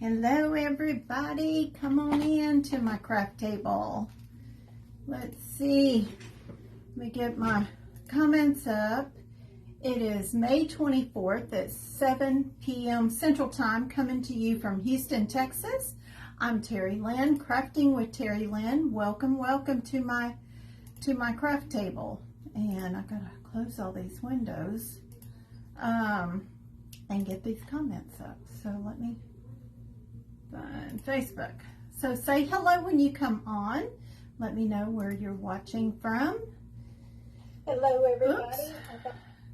Hello everybody, come on in to my craft table. Let's see, let me get my comments up. It is May 24th at 7 p.m. Central Time, coming to you from Houston, Texas. I'm Terry Lynn, Crafting with Terry Lynn. Welcome, welcome to my craft table. And I gotta close all these windows and get these comments up. So let me find Facebook. So say hello when you come on. Let me know where you're watching from. Hello everybody. Oops.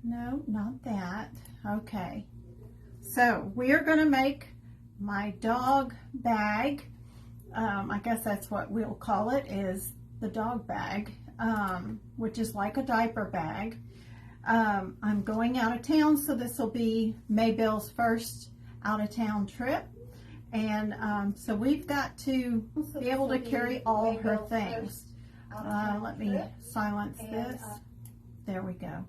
No, not that. Okay. So we are going to make my dog bag. I guess that's what we'll call it, is the dog bag, which is like a diaper bag. I'm going out of town, so this will be Maybelle's first out of town trip. And so we've got to be able to carry all her things. Let me silence this. There we go.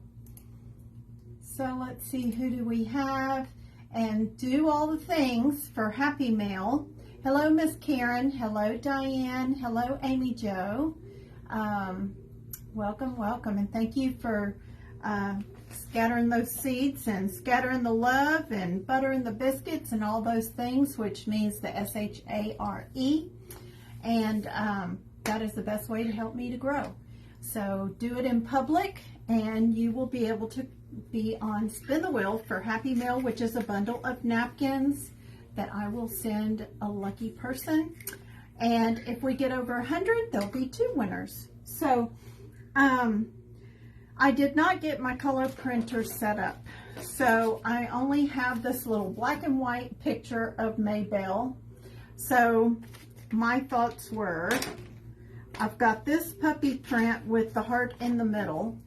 So let's see, who do we have? And do all the things for Happy Mail. Hello, Miss Karen. Hello, Diane. Hello, Amy Jo. Welcome, welcome. And thank you for scattering those seeds and scattering the love and buttering the biscuits and all those things, which means the S-H-A-R-E. And that is the best way to help me to grow. So do it in public and you will be able to be on Spin the Wheel for Happy Mail, which is a bundle of napkins that I will send a lucky person. And if we get over 100, there'll be 2 winners. So I did not get my color printer set up. So I only have this little black and white picture of Maybelle. So my thoughts were, I've got this puppy print with the heart in the middle.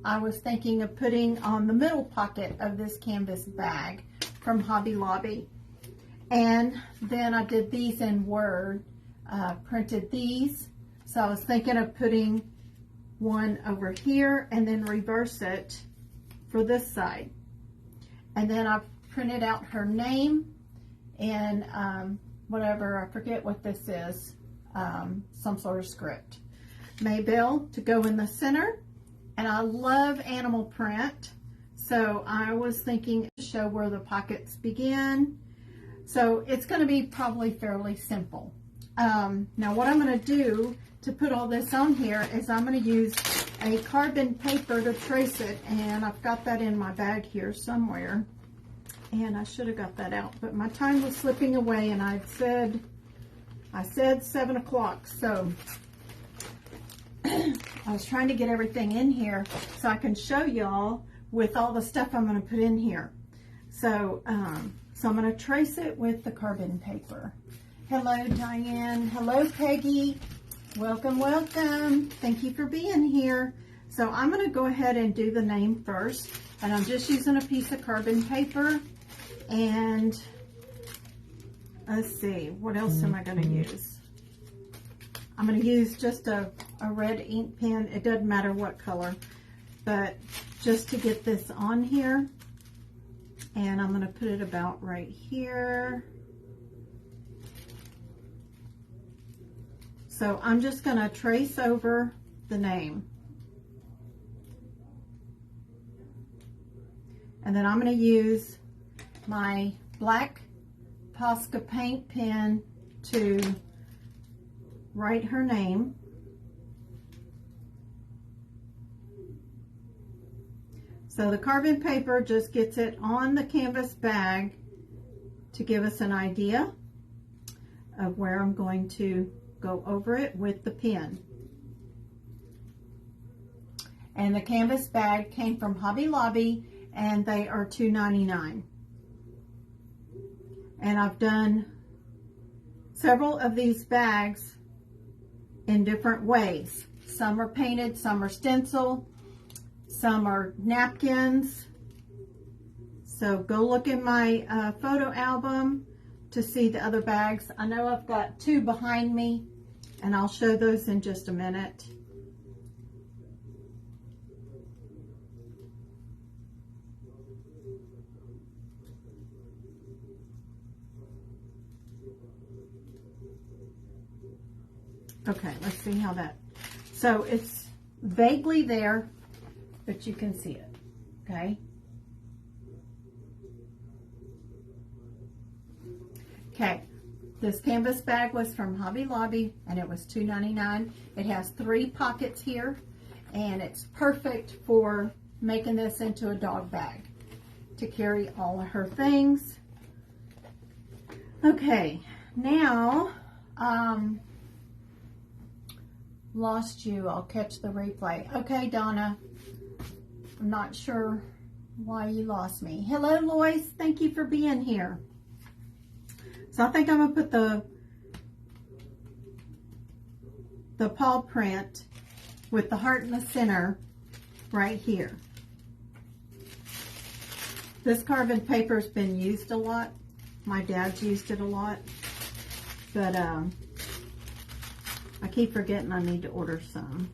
I was thinking of putting on the middle pocket of this canvas bag from Hobby Lobby. And then I did these in Word, printed these. So I was thinking of putting one over here and then reverse it for this side. And then I've printed out her name and whatever, I forget what this is, some sort of script. Maybelle to go in the center. And I love animal print, so I was thinking to show where the pockets begin. So it's going to be probably fairly simple. Now what I'm going to do to put all this on here is I'm going to use a carbon paper to trace it, and I've got that in my bag here somewhere. And I should have got that out, but my time was slipping away, and I said 7 o'clock, so I was trying to get everything in here so I can show y'all with all the stuff I'm going to put in here. So, so I'm going to trace it with the carbon paper. Hello, Diane. Hello, Peggy. Welcome, welcome. Thank you for being here. So I'm going to go ahead and do the name first. And I'm just using a piece of carbon paper. And let's see, what else am I going to use? I'm going to use just a red ink pen. It doesn't matter what color, but just to get this on here. And I'm going to put it about right here. So I'm just going to trace over the name. And then I'm going to use my black Posca paint pen to write her name. So the carbon paper just gets it on the canvas bag to give us an idea of where I'm going to go over it with the pen. And the canvas bag came from Hobby Lobby, and they are $2.99. And I've done several of these bags in different ways. Some are painted, some are stencil, some are napkins. So go look in my photo album to see the other bags. I know I've got 2 behind me, and I'll show those in just a minute. Okay, let's see how that, so it's vaguely there, but you can see it, okay? Okay, this canvas bag was from Hobby Lobby and it was $2.99. It has 3 pockets here and it's perfect for making this into a dog bag to carry all of her things. Okay, now, lost you. I'll catch the replay. Okay, Donna, I'm not sure why you lost me. Hello, Lois. Thank you for being here. So I think I'm going to put the paw print with the heart in the center right here. This carbon paper's been used a lot. My dad's used it a lot. But I keep forgetting I need to order some.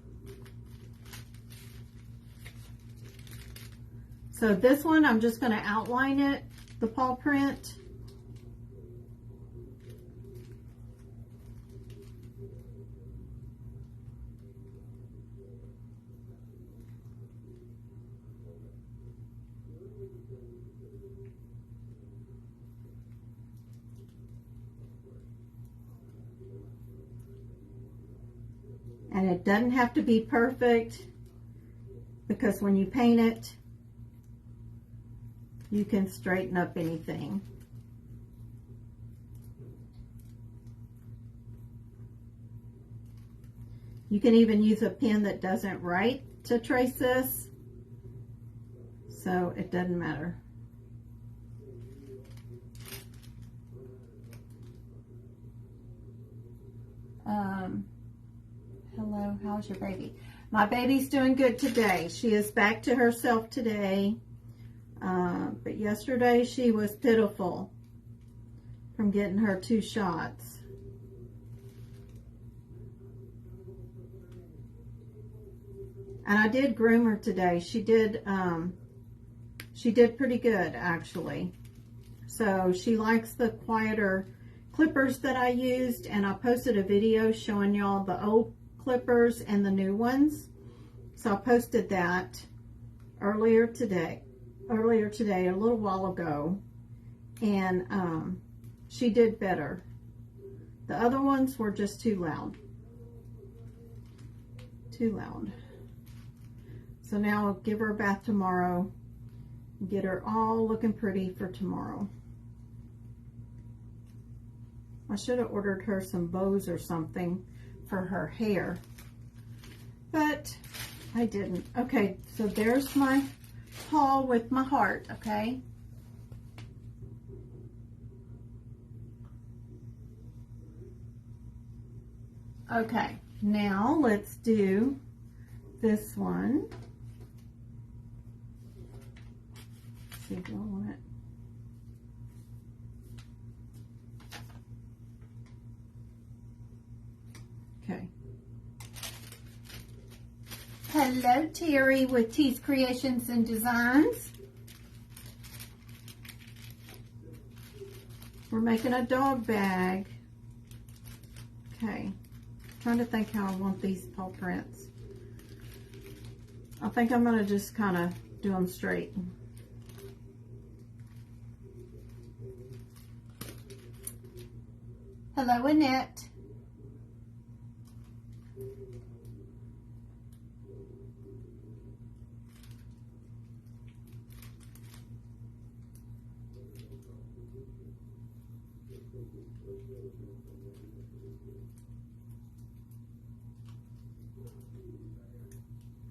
So this one, I'm just going to outline it, the paw print. And it doesn't have to be perfect, because when you paint it, you can straighten up anything. You can even use a pen that doesn't write to trace this, so it doesn't matter. Hello, how's your baby? My baby's doing good today. She is back to herself today. But yesterday she was pitiful from getting her 2 shots. And I did groom her today. She did pretty good, actually. So she likes the quieter clippers that I used, and I posted a video showing y'all the old clippers and the new ones. So I posted that earlier today, a little while ago, and she did better. The other ones were just too loud. So now I'll give her a bath tomorrow, get her all looking pretty for tomorrow. I should have ordered her some bows or something for her hair, but I didn't. Okay, so there's my paw with my heart, okay? Okay, now let's do this one. Let's see, do I want it? Okay. Hello, Terry with T's Creations and Designs. We're making a dog bag. Okay. Trying to think how I want these paw prints. I think I'm going to just kind of do them straight. Hello, Annette.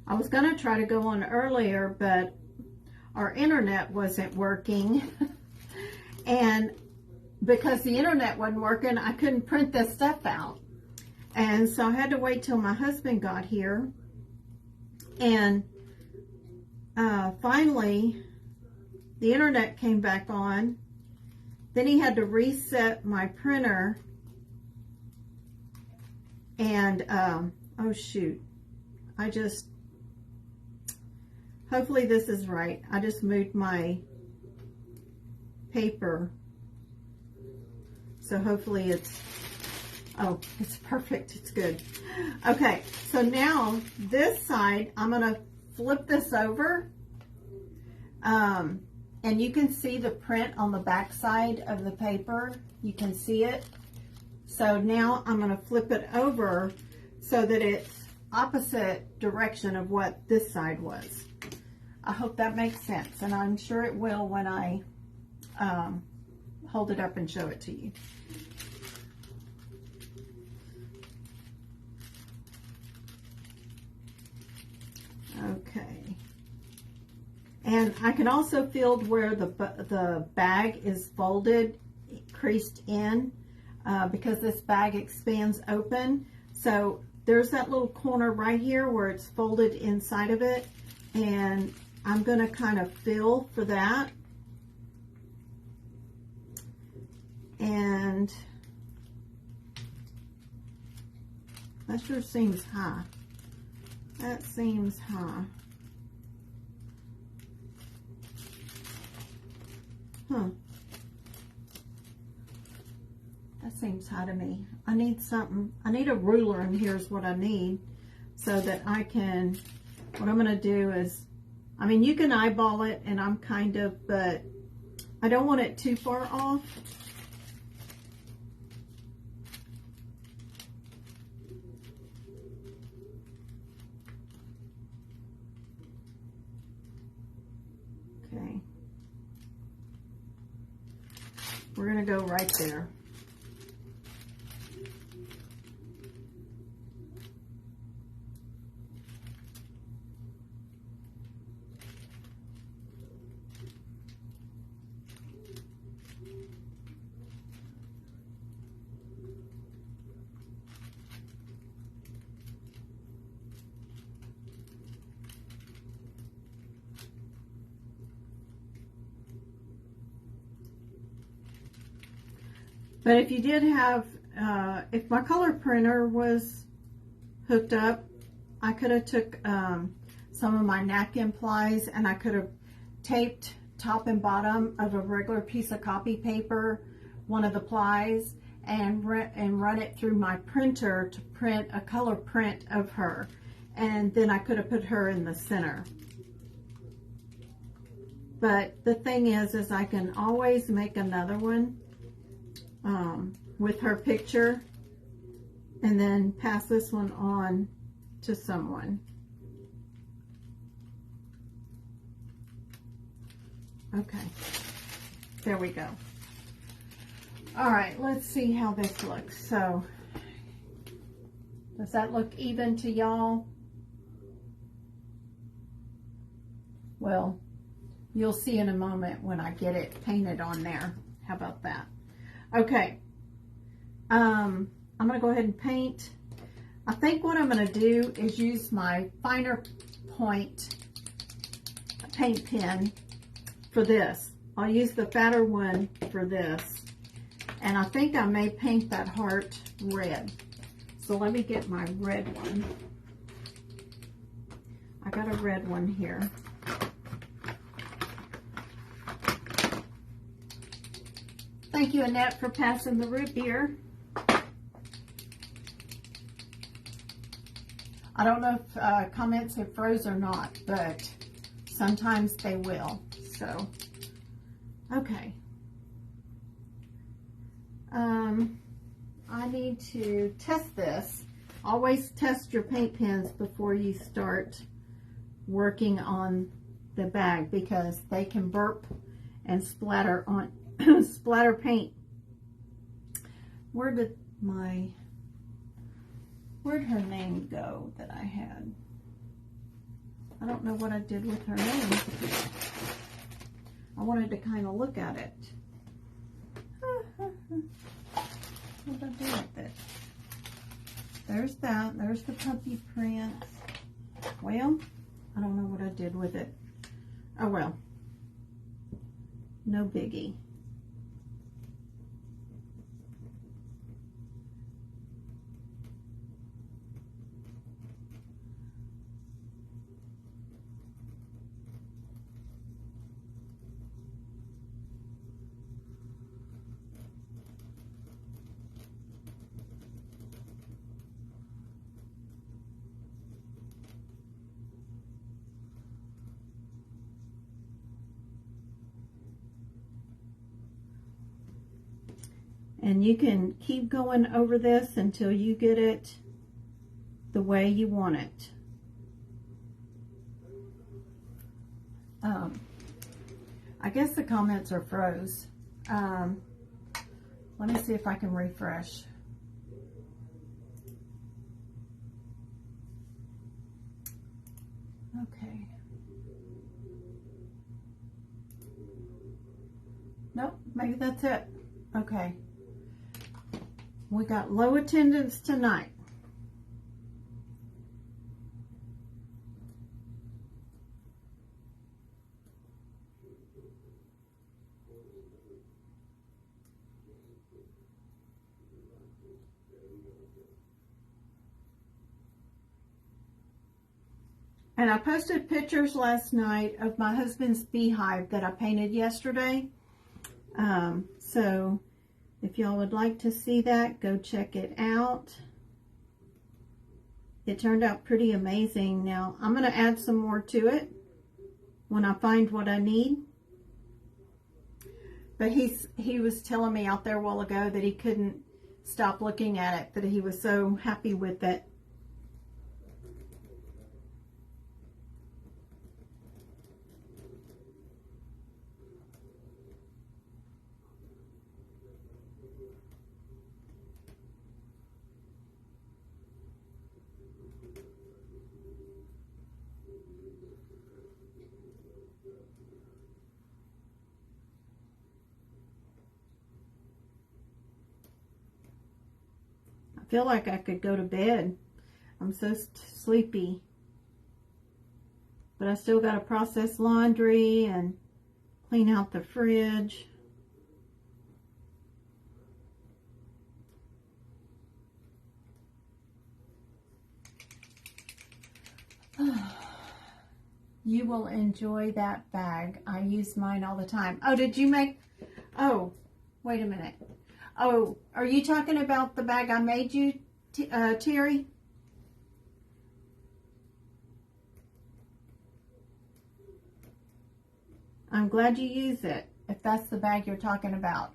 I was going to try to go on earlier, but our internet wasn't working. And because the internet wasn't working, I couldn't print this stuff out. And so I had to wait till my husband got here. And finally, the internet came back on. Then he had to reset my printer. And, oh shoot, hopefully this is right. I just moved my paper. So hopefully it's Oh, it's perfect. It's good. Okay, so now this side, I'm going to flip this over. And you can see the print on the back side of the paper. You can see it. So now I'm going to flip it over so that it's opposite direction of what this side was. I hope that makes sense, and I'm sure it will when I hold it up and show it to you. Okay. And I can also feel where the bag is folded, creased in, because this bag expands open. So there's that little corner right here where it's folded inside of it, and I'm going to kind of feel for that. And that sure seems high. That seems high. Huh. That seems high to me. I need something. I need a ruler, and here's what I need so that I can, what I'm going to do is, I mean, you can eyeball it, and I'm kind of, but I don't want it too far off. Okay. We're going to go right there. But if you did have, if my color printer was hooked up, I could have took some of my napkin plies, and I could have taped top and bottom of a regular piece of copy paper, one of the plies, and run it through my printer to print a color print of her. And then I could have put her in the center. But the thing is I can always make another one with her picture, and then pass this one on to someone. Okay, there we go. All right, let's see how this looks. So, does that look even to y'all? Well, you'll see in a moment when I get it painted on there. How about that? Okay, I'm going to go ahead and paint. I think what I'm going to do is use my finer point paint pen for this. I'll use the fatter one for this. And I think I may paint that heart red. So let me get my red one. I got a red one here. Thank you, Annette, for passing the root beer. I don't know if comments have froze or not, but sometimes they will. So, okay. I need to test this. Always test your paint pens before you start working on the bag, because they can burp and splatter on splatter paint. Where'd her name go that I had? I don't know what I did with her name. I wanted to kind of look at it. What did I do with it? There's that. There's the puppy prints. Well, I don't know what I did with it. Oh well. No biggie. And you can keep going over this until you get it the way you want it. I guess the comments are froze. Let me see if I can refresh. Okay. Nope, maybe that's it. Okay. We got low attendance tonight. And I posted pictures last night of my husband's beehive that I painted yesterday. So if y'all would like to see that, go check it out. It turned out pretty amazing. Now I'm going to add some more to it when I find what I need. But he was telling me out there a while ago that he couldn't stop looking at it, that he was so happy with it. I feel like I could go to bed. I'm so sleepy. But I still got to process laundry and clean out the fridge. You will enjoy that bag. I use mine all the time. Oh, did you make... Oh, wait a minute. Oh, are you talking about the bag I made you, Terry? I'm glad you use it, if that's the bag you're talking about.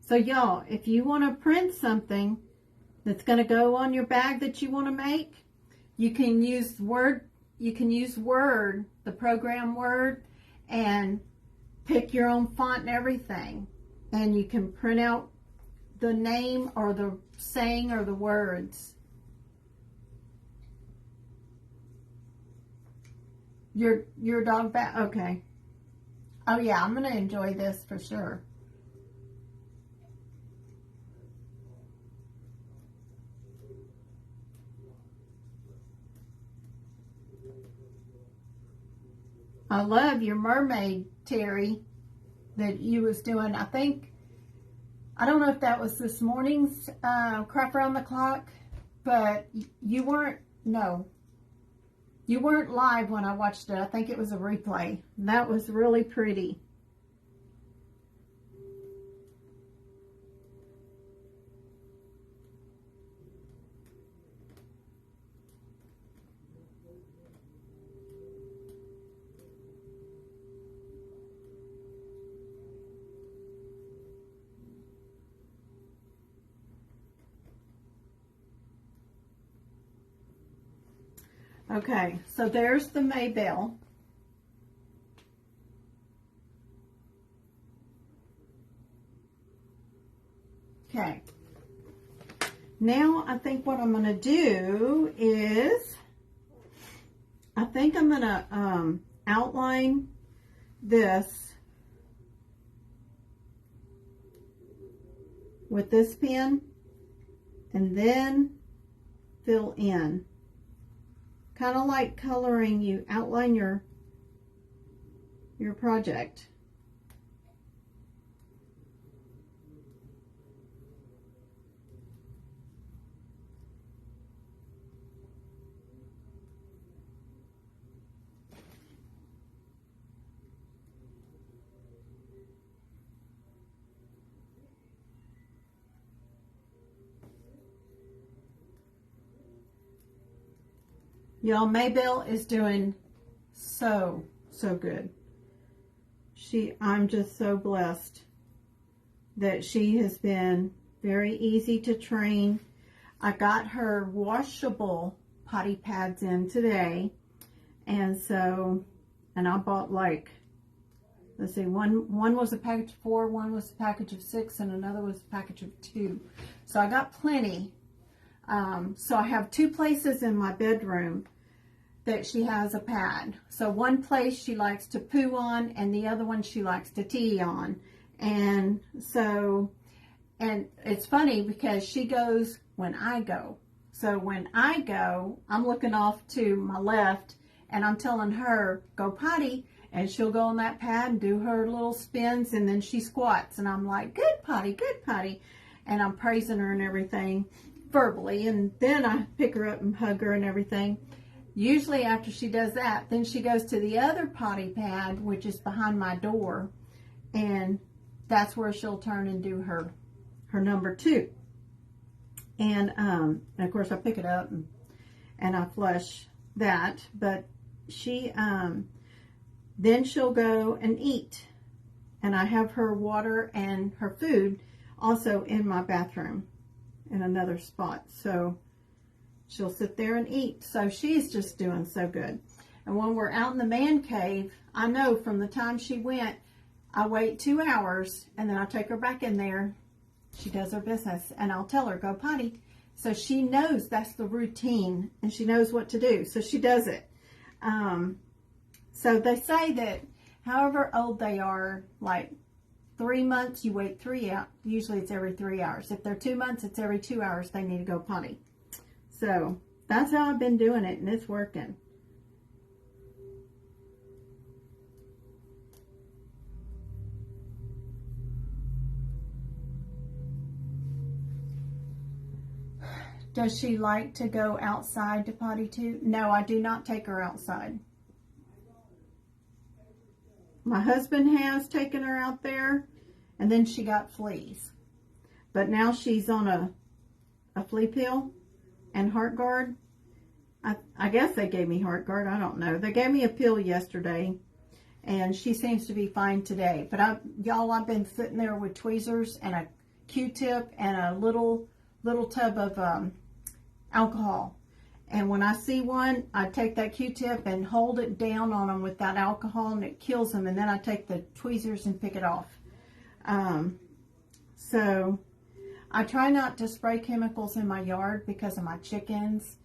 So y'all, if you want to print something that's going to go on your bag that you want to make, you can use Word. You can use Word, the program Word, and pick your own font and everything. And you can print out the name or the saying or the words. Your dog bag, okay. Oh yeah, I'm going to enjoy this for sure. I love your mermaid, Terry, that you was doing. I don't know if that was this morning's Crap Around the Clock, but you weren't live when I watched it. I think it was a replay. That was really pretty. Okay, so there's the Maybelle. Okay. Now I think what I'm going to do is, I think I'm going to outline this with this pen and then fill in. Kind of like coloring, you outline your project. Y'all, Maybelle is doing so good. I'm just so blessed that she has been very easy to train. I got her washable potty pads in today, and I bought, like, let's see, one was a package of 4, one was a package of 6, and another was a package of 2. So I got plenty. So I have 2 places in my bedroom that she has a pad. So one place she likes to poo on, and the other one she likes to tea on. And it's funny because she goes when I go. So when I go, I'm looking off to my left, and I'm telling her, go potty, and she'll go on that pad and do her little spins, and then she squats, and I'm like, good potty, and I'm praising her and everything verbally, and then I pick her up and hug her and everything. Usually after she does that, then she goes to the other potty pad, which is behind my door, and that's where she'll turn and do her number 2. And of course I pick it up and I flush that, but she then she'll go and eat, and I have her water and her food also in my bathroom in another spot. So she'll sit there and eat. So she's just doing so good. And when we're out in the man cave, I know from the time she went, I wait 2 hours, and then I take her back in there. She does her business, and I'll tell her, go potty. So she knows that's the routine, and she knows what to do. So she does it. So they say that however old they are, like 3 months, you wait 3 hours. Usually it's every 3 hours. If they're 2 months, it's every 2 hours they need to go potty. So that's how I've been doing it, and it's working. Does she like to go outside to potty too? No, I do not take her outside. My husband has taken her out there, and then she got fleas. But now she's on a flea pill and Heartgard. I guess they gave me Heartgard. I don't know. They gave me a pill yesterday, and she seems to be fine today. But y'all, I've been sitting there with tweezers and a Q-tip and a little tub of alcohol. And when I see one, I take that Q-tip and hold it down on them with that alcohol, and it kills them. And then I take the tweezers and pick it off. So I try not to spray chemicals in my yard because of my chickens.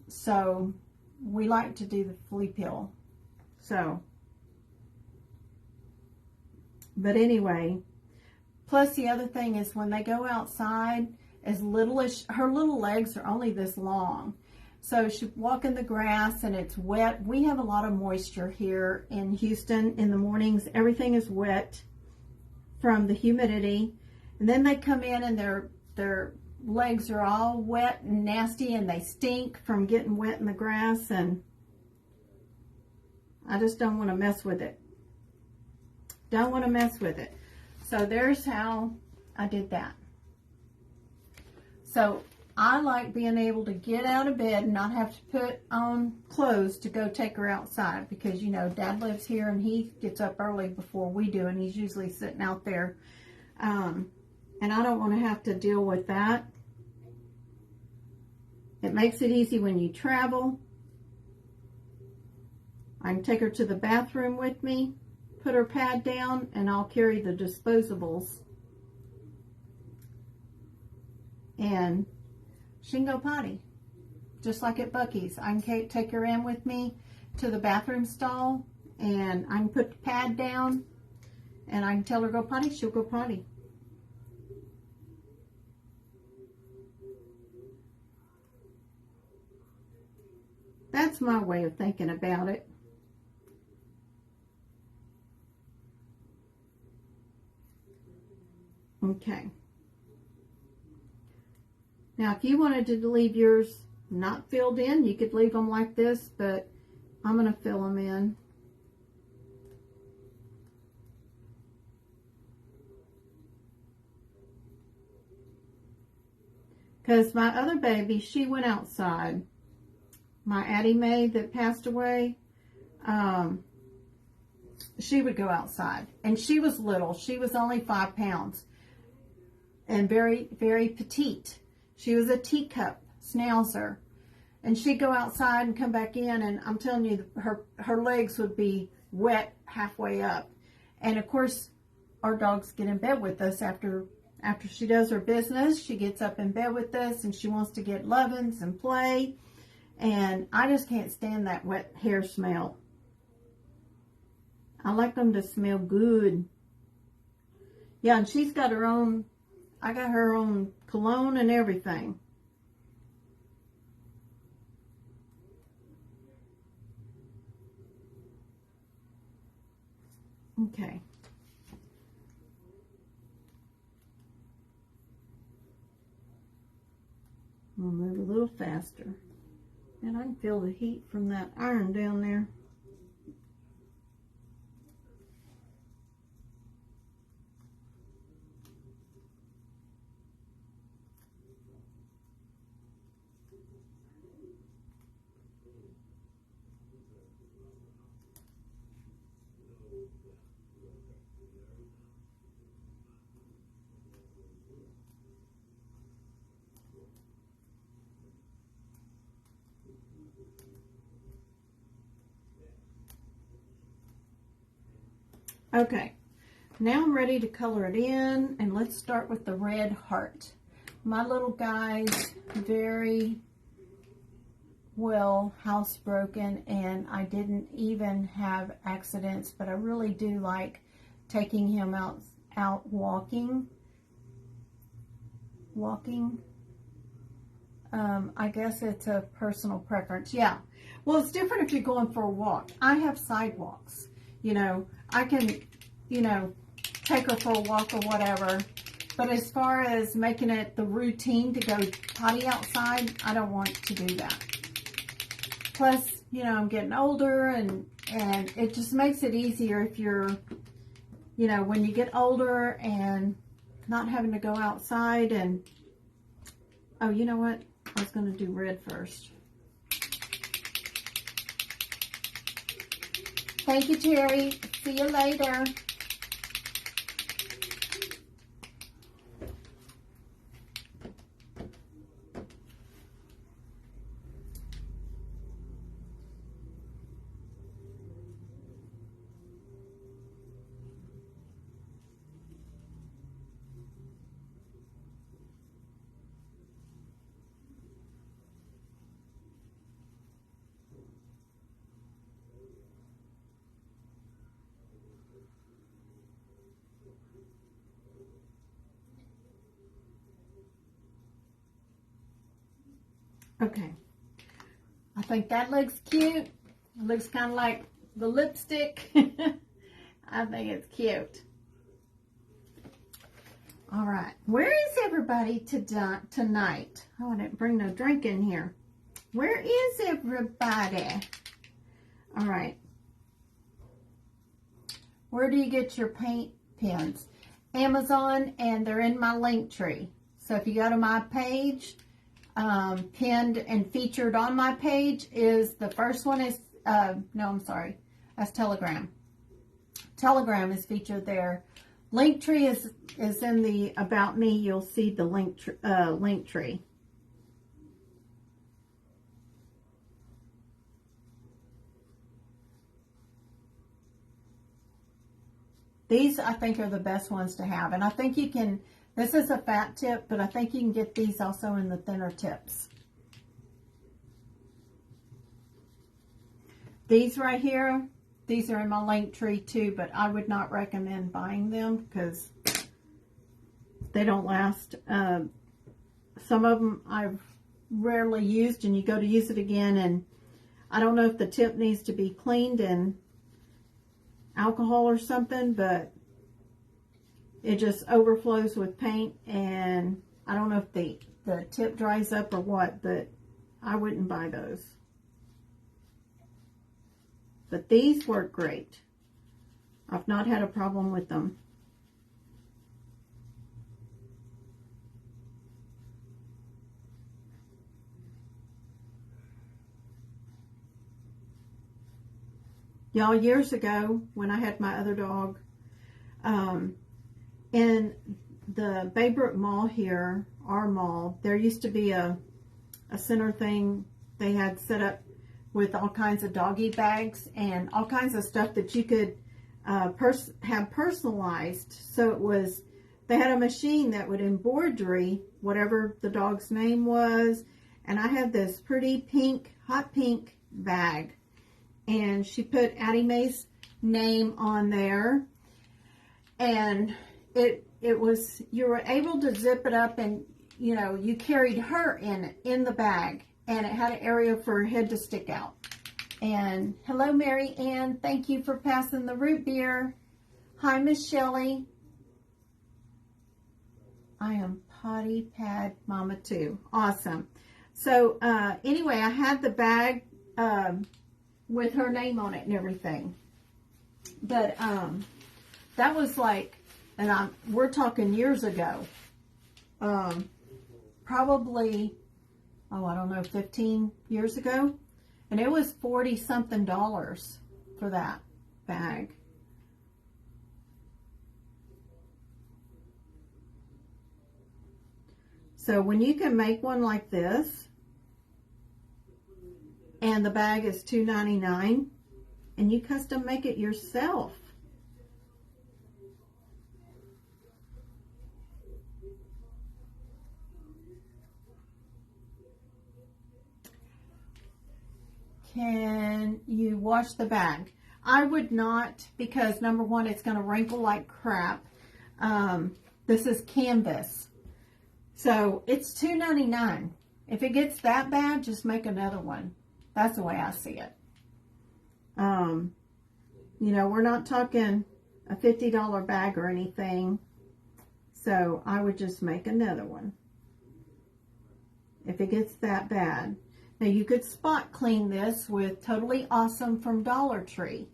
So we like to do the flea pill. So, but anyway, plus the other thing is when they go outside, as little as her little legs are only this long, so she walk in the grass and it's wet. We have a lot of moisture here in Houston in the mornings. Everything is wet from the humidity, and then they come in and their legs are all wet and nasty, and they stink from getting wet in the grass, and I just don't want to mess with it. Don't want to mess with it. So there's how I did that. So I like being able to get out of bed and not have to put on clothes to go take her outside, because, you know, Dad lives here and he gets up early before we do, and he's usually sitting out there. And I don't want to have to deal with that. It makes it easy when you travel. I can take her to the bathroom with me, put her pad down, and I'll carry the disposables. And she can go potty, just like at Buc-ee's. I can take her in with me to the bathroom stall, and I can put the pad down, and I can tell her go potty, she'll go potty. That's my way of thinking about it. Okay. Now, if you wanted to leave yours not filled in, you could leave them like this, but I'm going to fill them in. Because my other baby, she went outside my Addie Mae that passed away, she would go outside. And she was little. She was only 5 pounds. And very, very petite. She was a teacup schnauzer. And she'd go outside and come back in, and I'm telling you, her legs would be wet halfway up. And of course, our dogs get in bed with us after she does her business. She gets up in bed with us, and she wants to get lovin's and play. And I just can't stand that wet hair smell. I like them to smell good. Yeah, and she's got her own, I got her own cologne and everything. Okay. I'll move a little faster. And I can feel the heat from that iron down there. Okay, now I'm ready to color it in, and let's start with the red heart. My little guy's very well housebroken, and I didn't even have accidents, but I really do like taking him out walking. I guess it's a personal preference. Yeah. Well, it's different if you're going for a walk. I have sidewalks. You know, I can, you know, take her for a walk or whatever. But as far as making it the routine to go potty outside, I don't want to do that. Plus, you know, I'm getting older, and it just makes it easier if you're, you know, when you get older and not having to go outside. And, oh, you know what? I was going to do red first. Thank you, Terry. See you later. Okay, I think that looks cute. It looks kind of like the lipstick. I think it's cute. All right, where is everybody tonight? Oh, I didn't bring no drink in here. Where is everybody? All right. Where do you get your paint pens? Amazon, and they're in my link tree. So if you go to my page, pinned and featured on my page is the first one is no, I'm sorry, that's Telegram. Telegram is featured there. Linktree is in the About Me. You'll see the link tree. These I think are the best ones to have, and I think you can. This is a fat tip, but I think you can get these also in the thinner tips. These right here, these are in my link tree too, but I would not recommend buying them because they don't last. Some of them I've rarely used, and you go to use it again, and I don't know if the tip needs to be cleaned in alcohol or something, but it just overflows with paint, and I don't know if the tip dries up or what, but I wouldn't buy those. But these work great. I've not had a problem with them. Y'all, years ago when I had my other dog, in the Baybrook Mall here, our mall, there used to be a center thing they had set up with all kinds of doggy bags and all kinds of stuff that you could have personalized. So it was, they had a machine that would embroidery whatever the dog's name was, and I had this pretty pink, hot pink bag, and she put Addie Mae's name on there, and it was, you were able to zip it up, and you know, you carried her in the bag, and it had an area for her head to stick out. And hello, Mary Ann, thank you for passing the root beer. Hi, Miss Shelley. I am potty pad mama too. Awesome. So anyway, I had the bag with her name on it and everything. But that was like, and we're talking years ago. Probably, oh, I don't know, 15 years ago. And it was $40-something for that bag. So when you can make one like this, and the bag is $2.99, and you custom make it yourself. Can you wash the bag? I would not, because number one, it's going to wrinkle like crap. This is canvas. So it's $2.99. If it gets that bad, just make another one. That's the way I see it. You know, we're not talking a $50 bag or anything. So I would just make another one. If it gets that bad. Now you could spot clean this with Totally Awesome from Dollar Tree.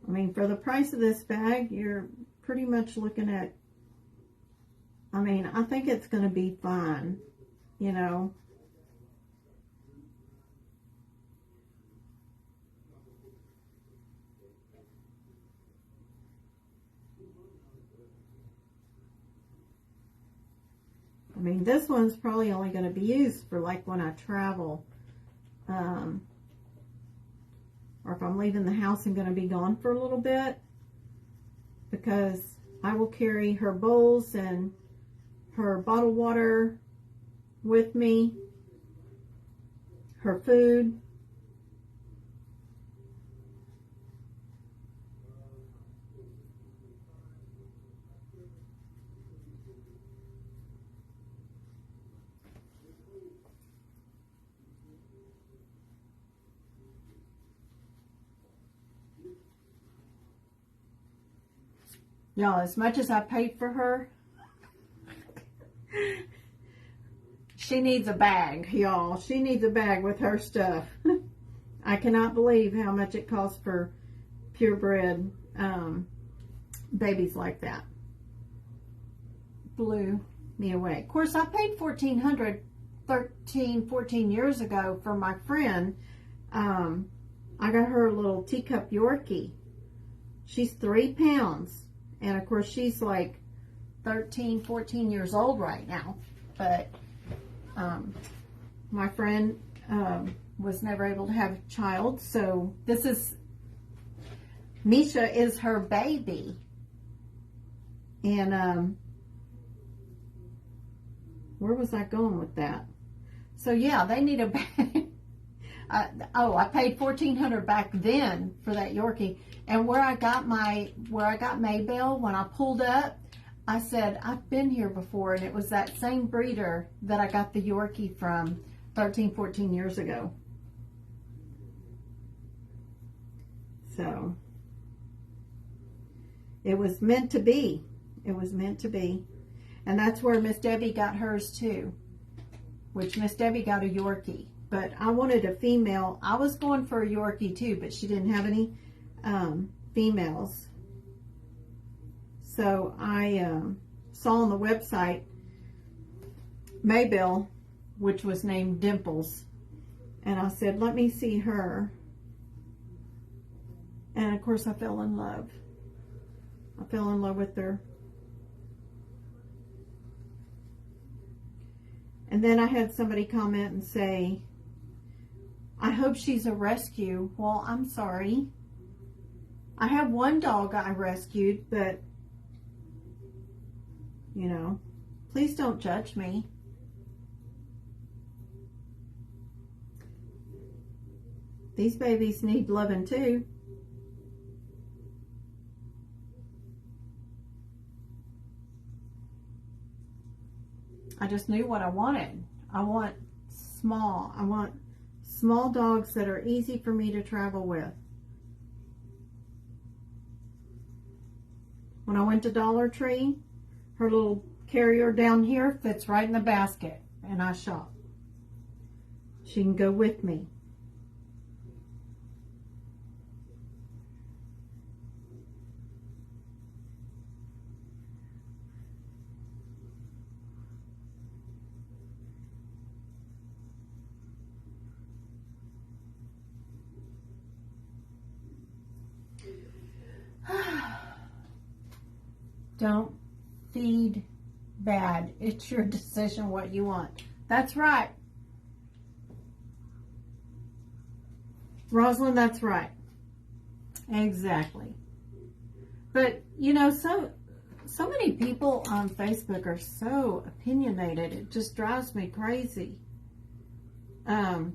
I mean, for the price of this bag, you're pretty much looking at, I mean, I think it's going to be fine, you know. I mean, this one's probably only going to be used for like when I travel. Or if I'm leaving the house and going to be gone for a little bit. Because I will carry her bowls and her bottled water with me. Her food. Y'all, as much as I paid for her, she needs a bag, y'all. She needs a bag with her stuff. I cannot believe how much it costs for purebred babies like that. Blew me away. Of course, I paid $1,400 14 years ago for my friend. I got her a little teacup Yorkie. She's 3 pounds. And of course, she's like 13, 14 years old right now. But my friend was never able to have a child. So this is, Misha is her baby. And where was I going with that? So yeah, they need a bag. I paid $1,400 back then for that Yorkie. And where I got Maybelle, when I pulled up, I said, I've been here before, and it was that same breeder that I got the Yorkie from 13, 14 years ago. So, it was meant to be. It was meant to be. And that's where Miss Debbie got hers too, which Miss Debbie got a Yorkie. But I wanted a female. I was going for a Yorkie too, but she didn't have any females. So I saw on the website Maybelle, which was named Dimples. And I said, let me see her. And of course I fell in love. I fell in love with her. And then I had somebody comment and say, I hope she's a rescue. Well, I'm sorry. I have one dog I rescued, but, you know, please don't judge me. These babies need loving too. I just knew what I wanted. I want small dogs that are easy for me to travel with. When I went to Dollar Tree, her little carrier down here fits right in the basket, and I shop. She can go with me. Don't feed bad. It's your decision what you want. That's right. Rosalind, that's right. Exactly. But, you know, so many people on Facebook are so opinionated. It just drives me crazy. I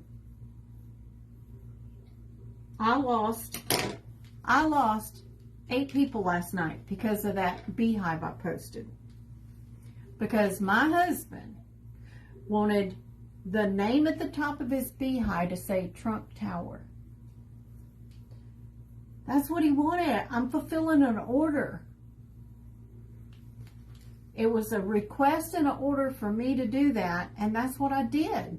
lost 8 people last night because of that beehive I posted. Because my husband wanted the name at the top of his beehive to say Trump Tower. That's what he wanted. I'm fulfilling an order. It was a request and an order for me to do that, and that's what I did.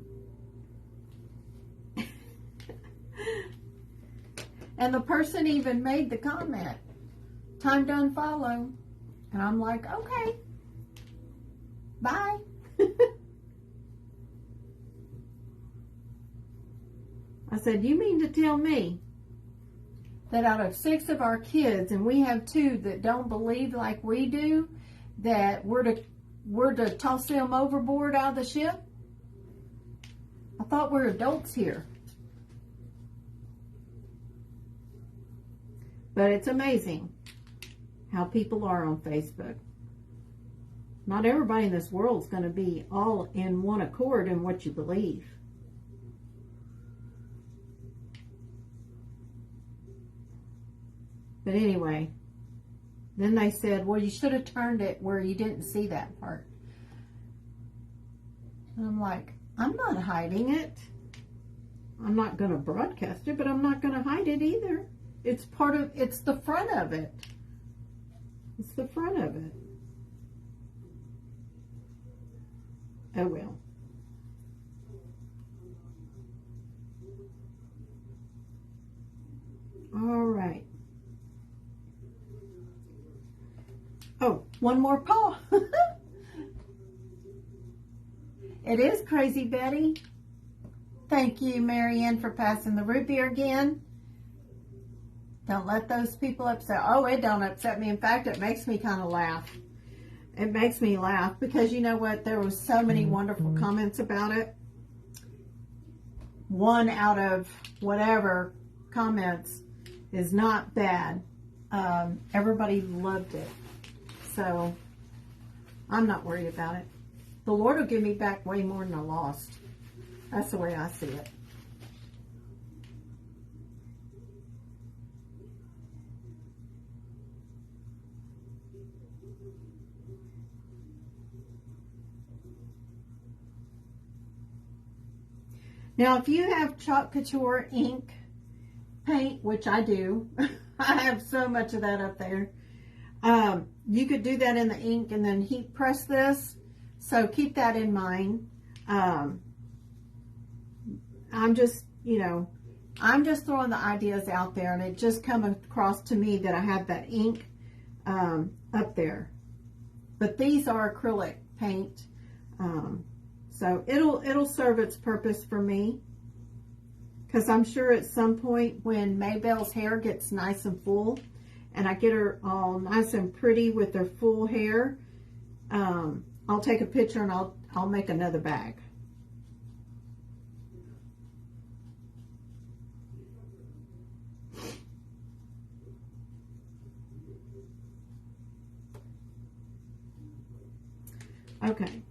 And the person even made the comment, time to unfollow. And I'm like, okay, bye. I said, you mean to tell me that out of 6 of our kids, and we have 2 that don't believe like we do, that we're to toss them overboard out of the ship? I thought we're adults here. But it's amazing how people are on Facebook. Not everybody in this world is going to be all in one accord in what you believe. But anyway, then they said, well, you should have turned it where you didn't see that part. And I'm like, I'm not hiding it. I'm not going to broadcast it, but I'm not going to hide it either. It's the front of it. It's the front of it. Oh well. All right. Oh, one more paw. It is Crazy Betty. Thank you, Marianne, for passing the root beer again. Don't let those people upset. Oh, it don't upset me. In fact, it makes me kind of laugh. It makes me laugh because you know what? There was so many wonderful comments about it. 1 out of whatever comments is not bad. Everybody loved it. So I'm not worried about it. The Lord will give me back way more than I lost. That's the way I see it. Now, if you have Chalk Couture ink paint, which I do, I have so much of that up there. You could do that in the ink and then heat press this. So keep that in mind. I'm just, I'm just throwing the ideas out there, and it just come across to me that I have that ink up there. but these are acrylic paint. So it'll serve its purpose for me. Because I'm sure at some point when Maybelle's hair gets nice and full and I get her all nice and pretty with her full hair, I'll take a picture and I'll make another bag. Okay.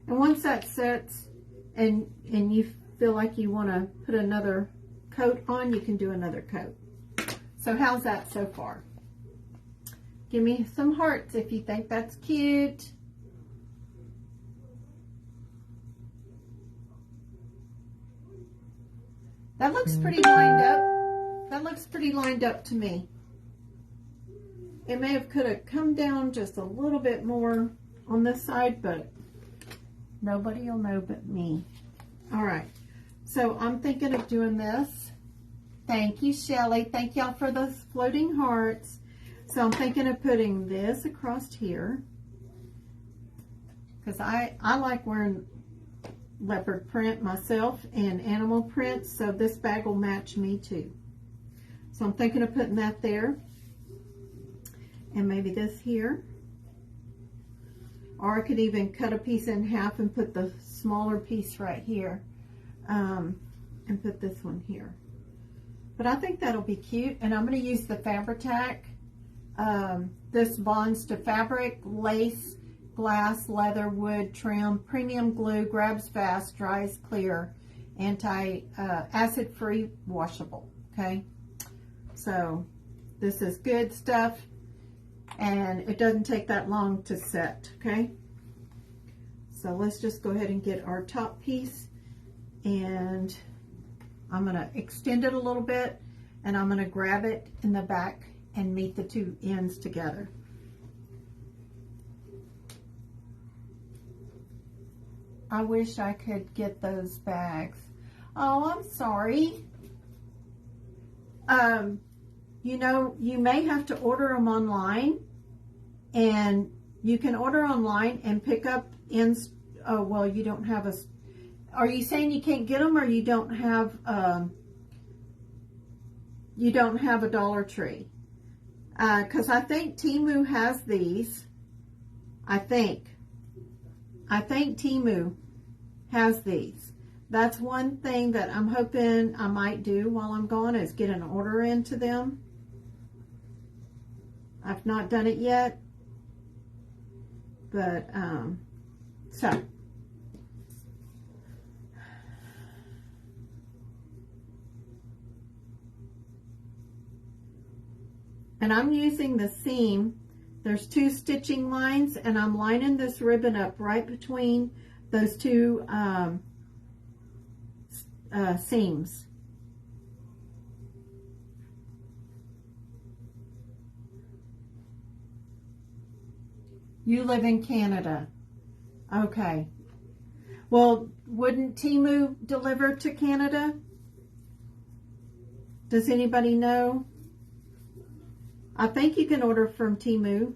And once that sets and you feel like you want to put another coat on, you can do another coat. So how's that so far? Give me some hearts if you think that's cute. That looks pretty lined up. That looks pretty lined up to me. It may have could have come down just a little bit more on this side, but nobody will know but me. All right. So I'm thinking of doing this. Thank you, Shelly. Thank y'all for those floating hearts. So I'm thinking of putting this across here. Because I like wearing leopard print myself and animal print. So this bag will match me too. So I'm thinking of putting that there. And maybe this here. Or I could even cut a piece in half and put the smaller piece right here. And put this one here. But I think that'll be cute. And I'm going to use the Fabri-Tac. This bonds to fabric, lace, glass, leather, wood, trim, premium glue, grabs fast, dries clear, acid-free, washable. Okay. So this is good stuff. And it doesn't take that long to set. Okay. So let's just go ahead and get our top piece. And I'm going to extend it a little bit, and I'm going to grab it in the back and meet the two ends together. I wish I could get those bags. Oh, I'm sorry. You know, you may have to order them online, and you can order online and pick up ends. Oh, well, you don't have a... Are you saying you can't get them, or you don't have a Dollar Tree? Because I think Temu has these. I think Temu has these. That's one thing that I'm hoping I might do while I'm gone, is get an order into them. I've not done it yet, but so. And I'm using the seam. There's two stitching lines, and I'm lining this ribbon up right between those two seams. You live in Canada. Okay. Well, wouldn't Temu deliver to Canada? Does anybody know? I think you can order from Temu.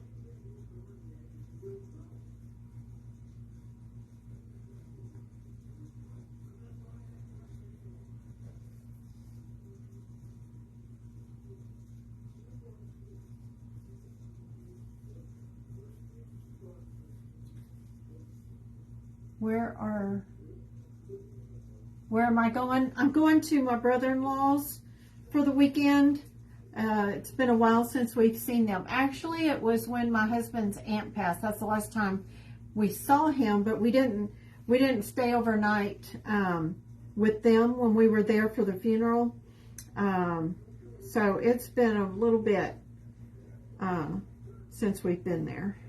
Where am I going? I'm going to my brother-in-law's for the weekend. It's been a while since we've seen them. Actually, it was when my husband's aunt passed. That's the last time we saw him, but we didn't stay overnight with them when we were there for the funeral. So it's been a little bit since we've been there.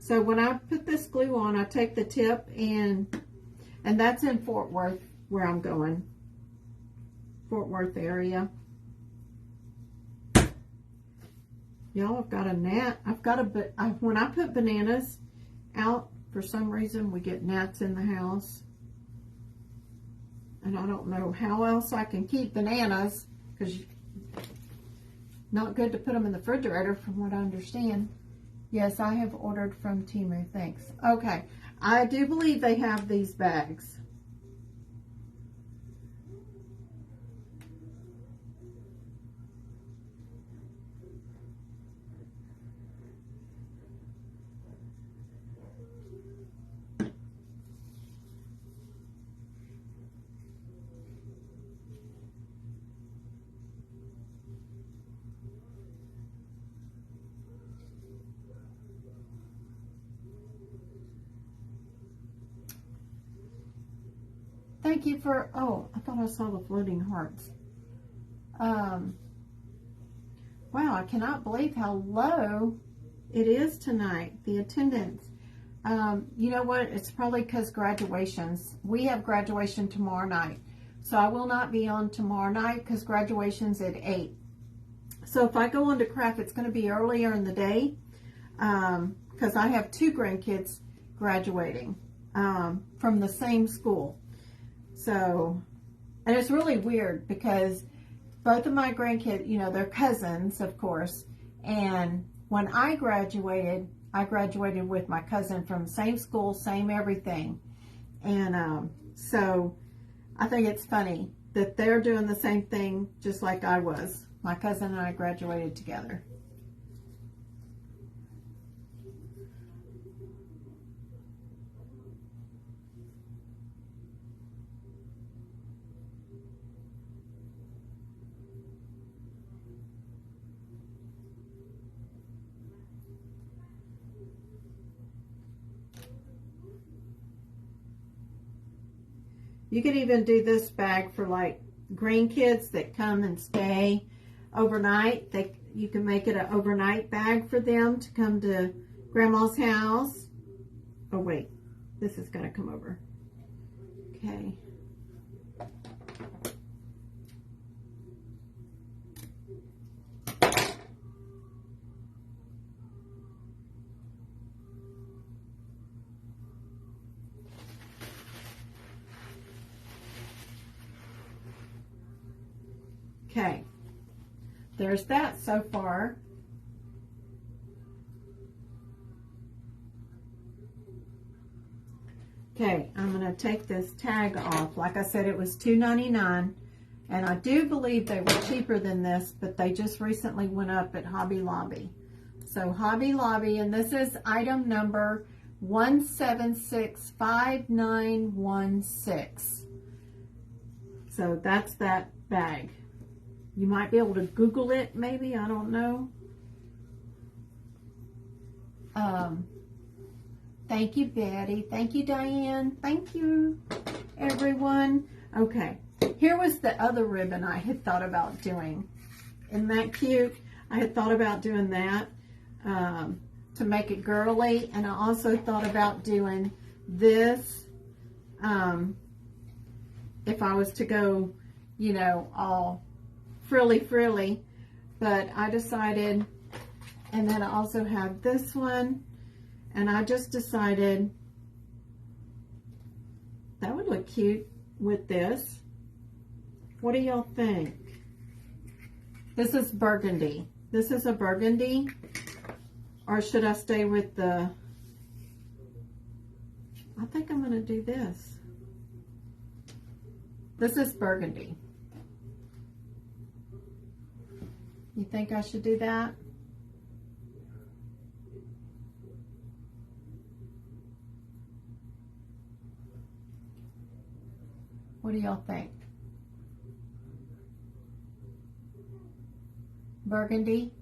So when I put this glue on, I take the tip and that's in Fort Worth where I'm going. Fort Worth area. Y'all, I've got a gnat. When I put bananas out, for some reason we get gnats in the house. And I don't know how else I can keep bananas, because not good to put them in the refrigerator from what I understand. Yes, I have ordered from Temu, thanks. Okay, I do believe they have these bags. Thank you for, oh, I thought I saw the floating hearts. Wow, I cannot believe how low it is tonight, the attendance. You know what? It's probably because graduations. We have graduation tomorrow night. So I will not be on tomorrow night because graduation's at 8. So if I go on to craft, it's going to be earlier in the day because I have 2 grandkids graduating from the same school. So, and it's really weird because both of my grandkids, you know, they're cousins, of course. And when I graduated with my cousin from same school, same everything. And so I think it's funny that they're doing the same thing just like I was. My cousin and I graduated together. You could even do this bag for like grandkids that come and stay overnight. You can make it an overnight bag for them to come to grandma's house. Oh wait, this is gonna come over. Okay. Okay, there's that so far. Okay, I'm going to take this tag off. Like I said, it was $2.99, and I do believe they were cheaper than this, but they just recently went up at Hobby Lobby. So Hobby Lobby, and this is item number 1765916. So that's that bag. You might be able to Google it, maybe. I don't know. Thank you, Betty. Thank you, Diane. Thank you, everyone. Okay. Here was the other ribbon I had thought about doing. Isn't that cute? I had thought about doing that to make it girly. And I also thought about doing this if I was to go, you know, all frilly, but I decided, and then I also have this one, and I just decided that would look cute with this. What do y'all think? This is burgundy. This is a burgundy, or should I stay with the, I think I'm going to do this. This is burgundy. You think I should do that? What do y'all think? Burgundy?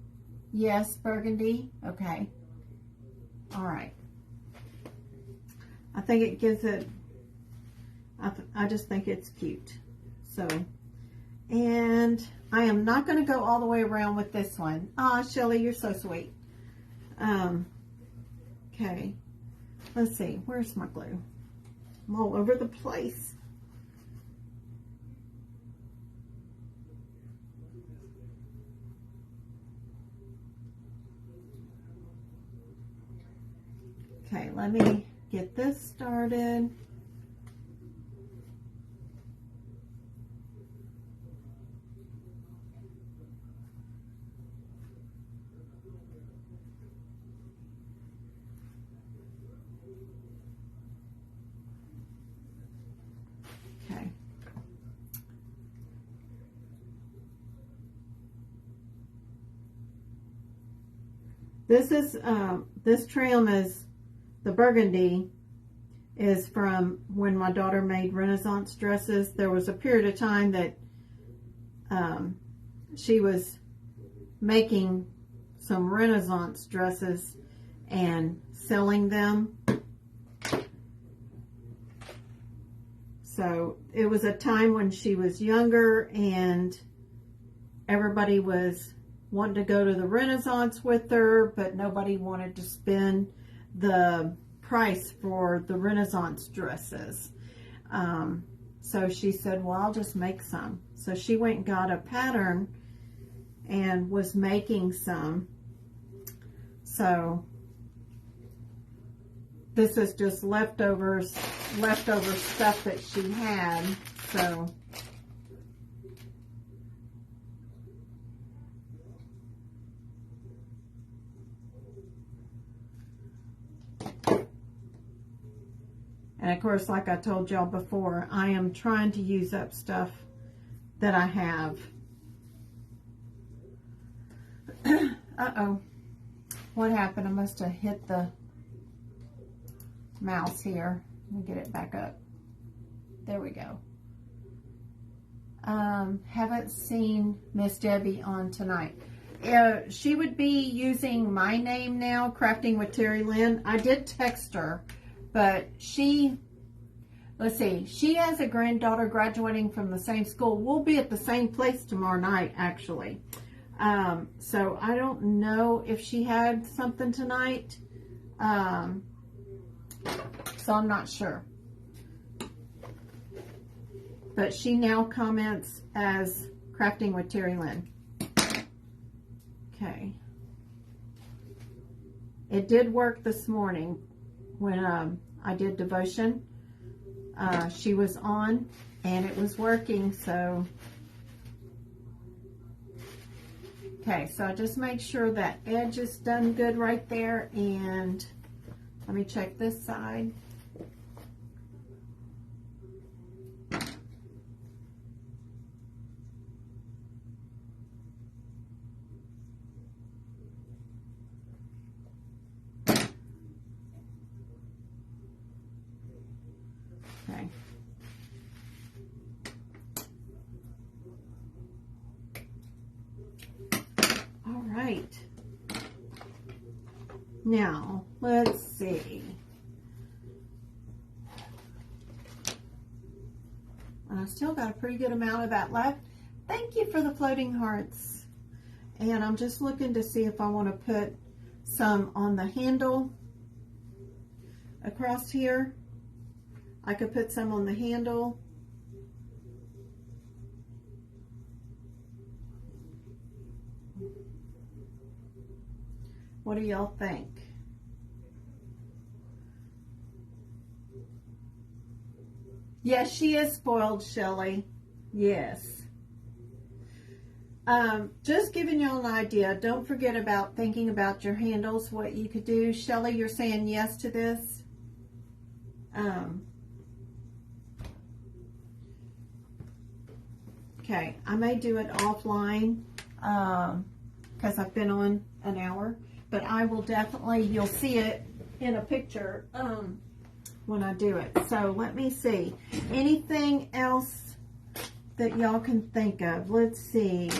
Yes, burgundy. Okay. All right. I think it gives it, I just think it's cute. So, and I am not going to go all the way around with this one. Ah, Shelly, you're so sweet. Okay. Let's see. Where's my glue? I'm all over the place. Okay, let me get this started. This is, this trim is, the burgundy is from when my daughter made Renaissance dresses. There was a period of time that she was making some Renaissance dresses and selling them. So it was a time when she was younger and everybody was wanting to go to the Renaissance with her, but nobody wanted to spend the price for the Renaissance dresses. So she said, well, I'll just make some. So she went and got a pattern and was making some. So this is just leftover stuff that she had. So and of course, like I told y'all before, I am trying to use up stuff that I have. Uh-oh. What happened? I must have hit the mouse here. Let me get it back up. There we go. Haven't seen Miss Debbie on tonight. She would be using my name now, Crafting with Terry Lynn. I did text her, but she, let's see, she has a granddaughter graduating from the same school. We'll be at the same place tomorrow night, actually. So I don't know if she had something tonight. So I'm not sure. But she now comments as Crafting with Terry Lynn. Okay. It did work this morning when I did devotion. She was on and it was working, so. Okay, so I just make sure that edge is done good right there, and let me check this side. Okay. All right. Now, let's see. I still got a pretty good amount of that left. Thank you for the floating hearts. And I'm just looking to see if I want to put some on the handle across here. I could put some on the handle. What do y'all think? Yes, she is spoiled, Shelley. Yes. Just giving y'all an idea. Don't forget about thinking about your handles, what you could do. Shelley, you're saying yes to this? Okay, I may do it offline because I've been on an hour, but I will definitely, you'll see it in a picture when I do it. So let me see. Anything else that y'all can think of? Let's see.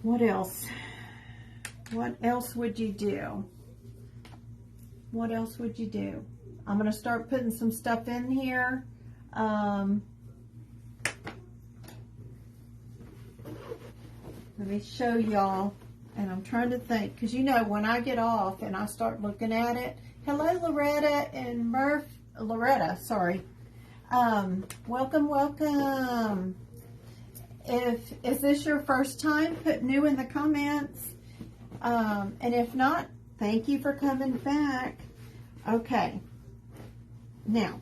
What else? What else would you do? What else would you do? I'm going to start putting some stuff in here. Let me show y'all, and I'm trying to think, because you know when I get off and I start looking at it. Hello, Loretta and Loretta, sorry. Welcome, welcome. Is this your first time? Put new in the comments. And if not, thank you for coming back. Okay. Now,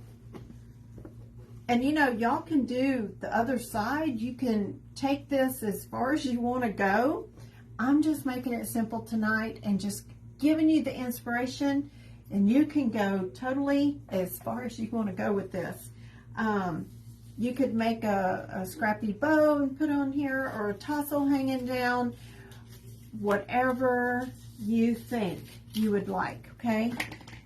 and you know, y'all can do the other side. You can take this as far as you want to go. I'm just making it simple tonight and just giving you the inspiration, and you can go totally as far as you want to go with this. You could make a scrappy bow and put on here, or a tassel hanging down. whatever you think you would like, okay?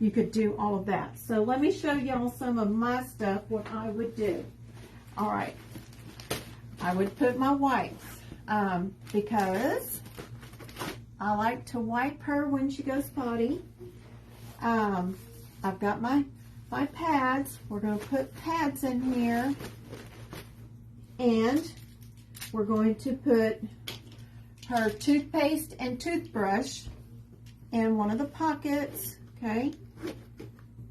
You could do all of that. So let me show y'all some of my stuff, what I would do. All right. I would put my wipes because I like to wipe her when she goes potty. I've got my pads. We're going to put pads in here. And we're going to put her toothpaste and toothbrush in one of the pockets. Okay.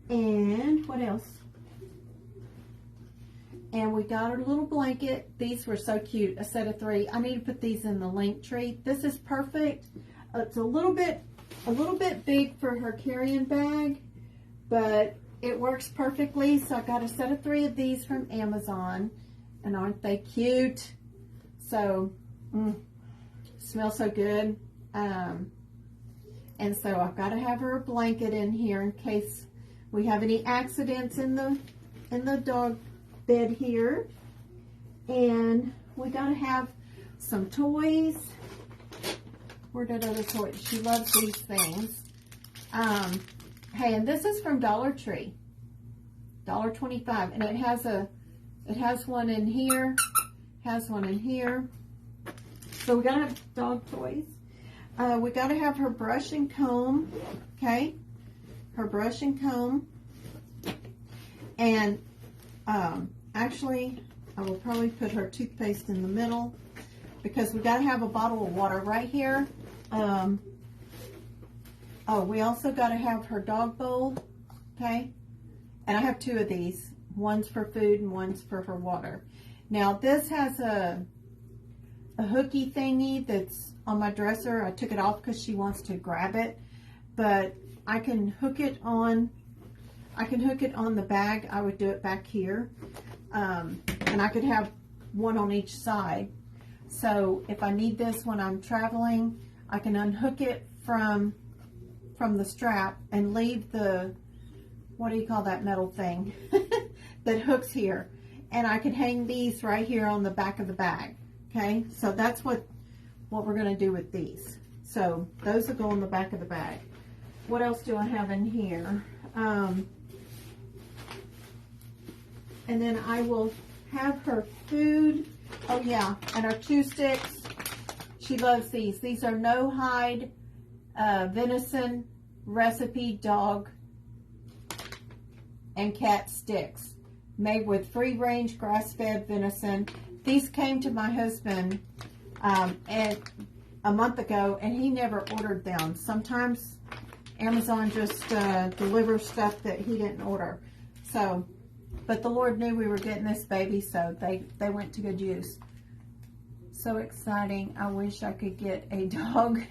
And what else? And we got her little blanket. These were so cute, a set of 3. I need to put these in the link tree. This is perfect. It's a little bit big for her carrying bag, but it works perfectly. So I got a set of 3 of these from Amazon, and aren't they cute? So, smell so good. And so I've got to have her a blanket in here in case we have any accidents in the dog bed here. And we got to have some toys. Where did other toys? She loves these things. Hey, and this is from Dollar Tree, $1.25, and it has one in here, has one in here. So we gotta have dog toys. We gotta have her brush and comb. Okay, her brush and comb. And actually, I will probably put her toothpaste in the middle because we gotta have a bottle of water right here. Oh, we also got to have her dog bowl, okay? And I have 2 of these. One's for food and one's for her water. Now, this has a hooky thingy that's on my dresser. I took it off because she wants to grab it. But I can hook it on the bag. I would do it back here. And I could have one on each side. So if I need this when I'm traveling, I can unhook it from the strap and leave the, what do you call that metal thing that hooks here, and I can hang these right here on the back of the bag. Okay, so that's what we're going to do with these. So those will go in the back of the bag. What else do I have in here? And then I will have her food. Oh yeah, and our chew sticks. She loves these. These are no hide venison recipe dog and cat sticks made with free range grass-fed venison. These came to my husband and a month ago, and he never ordered them. Sometimes Amazon just delivers stuff that he didn't order. So, but the Lord knew we were getting this baby, so they went to good use. So exciting. I wish I could get a dog.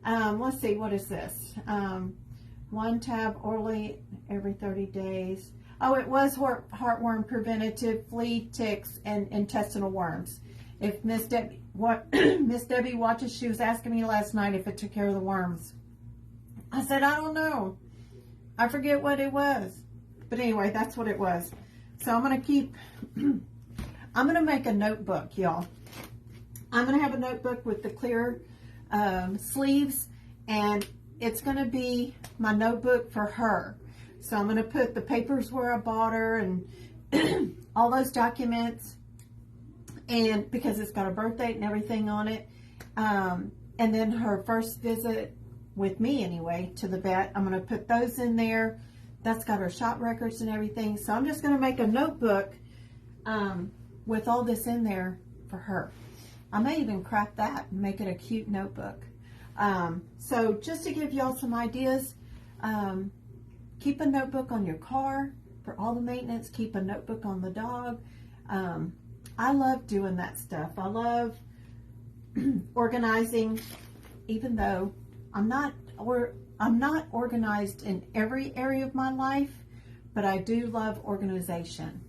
Let's see, what is this? 1 tab orally every 30 days. Oh, it was heartworm preventative, flea, ticks, and intestinal worms. If Miss Debbie watches, she was asking me last night if it took care of the worms. I said, I don't know. I forget what it was. But anyway, that's what it was. So I'm going to make a notebook, y'all. I'm going to have a notebook with the clear sleeves, and it's going to be my notebook for her. So I'm going to put the papers where I bought her and all those documents, and because it's got a birth date and everything on it. And then her first visit with me anyway to the vet, I'm going to put those in there. That's got her shop records and everything. So I'm just going to make a notebook with all this in there for her. I may even craft that and make it a cute notebook. So just to give y'all some ideas, keep a notebook on your car for all the maintenance. Keep a notebook on the dog. I love doing that stuff. I love organizing, even though I'm not organized in every area of my life, but I do love organization.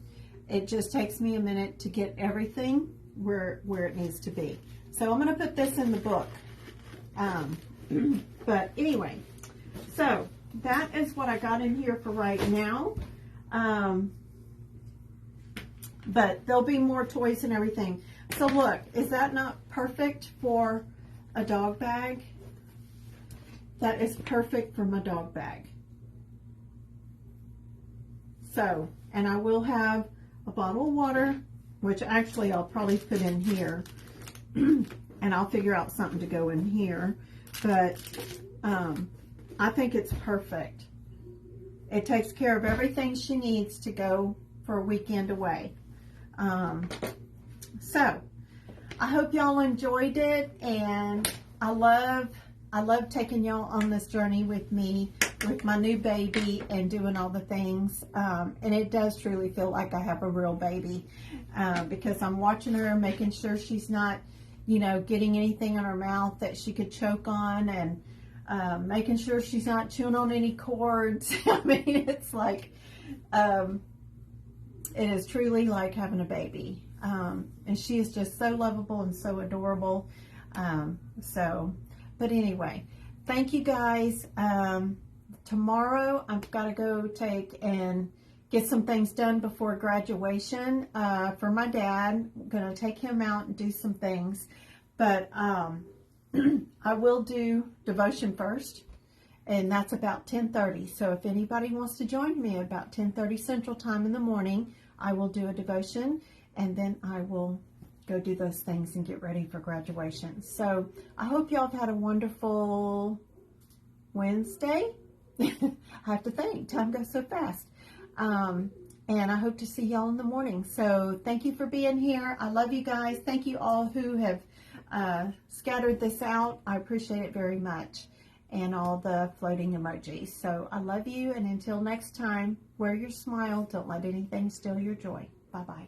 It just takes me a minute to get everything where it needs to be. So I'm going to put this in the book. But anyway, so that is what I got in here for right now. But there'll be more toys and everything. So look, is that not perfect for a dog bag, that is perfect for my dog bag. So, and I will have a bottle of water, which actually I'll probably put in here, and I'll figure out something to go in here, but I think it's perfect. It takes care of everything she needs to go for a weekend away. So I hope y'all enjoyed it, and I love taking y'all on this journey with me, with my new baby, and doing all the things. And it does truly feel like I have a real baby, because I'm watching her, making sure she's not, you know, getting anything in her mouth that she could choke on, and making sure she's not chewing on any cords. I mean, it's like, it is truly like having a baby. And she is just so lovable and so adorable. But anyway, thank you guys. Tomorrow I've got to go take and get some things done before graduation for my dad. I'm going to take him out and do some things. But I will do devotion first, and that's about 10:30. So if anybody wants to join me about 10:30 Central Time in the morning, I will do a devotion, and then I will go do those things and get ready for graduation. So I hope y'all have had a wonderful Wednesday. I have to think, time goes so fast. And I hope to see y'all in the morning. So thank you for being here. I love you guys. Thank you all who have scattered this out. I appreciate it very much. And all the floating emojis. So I love you, and until next time, wear your smile. Don't let anything steal your joy. Bye-bye.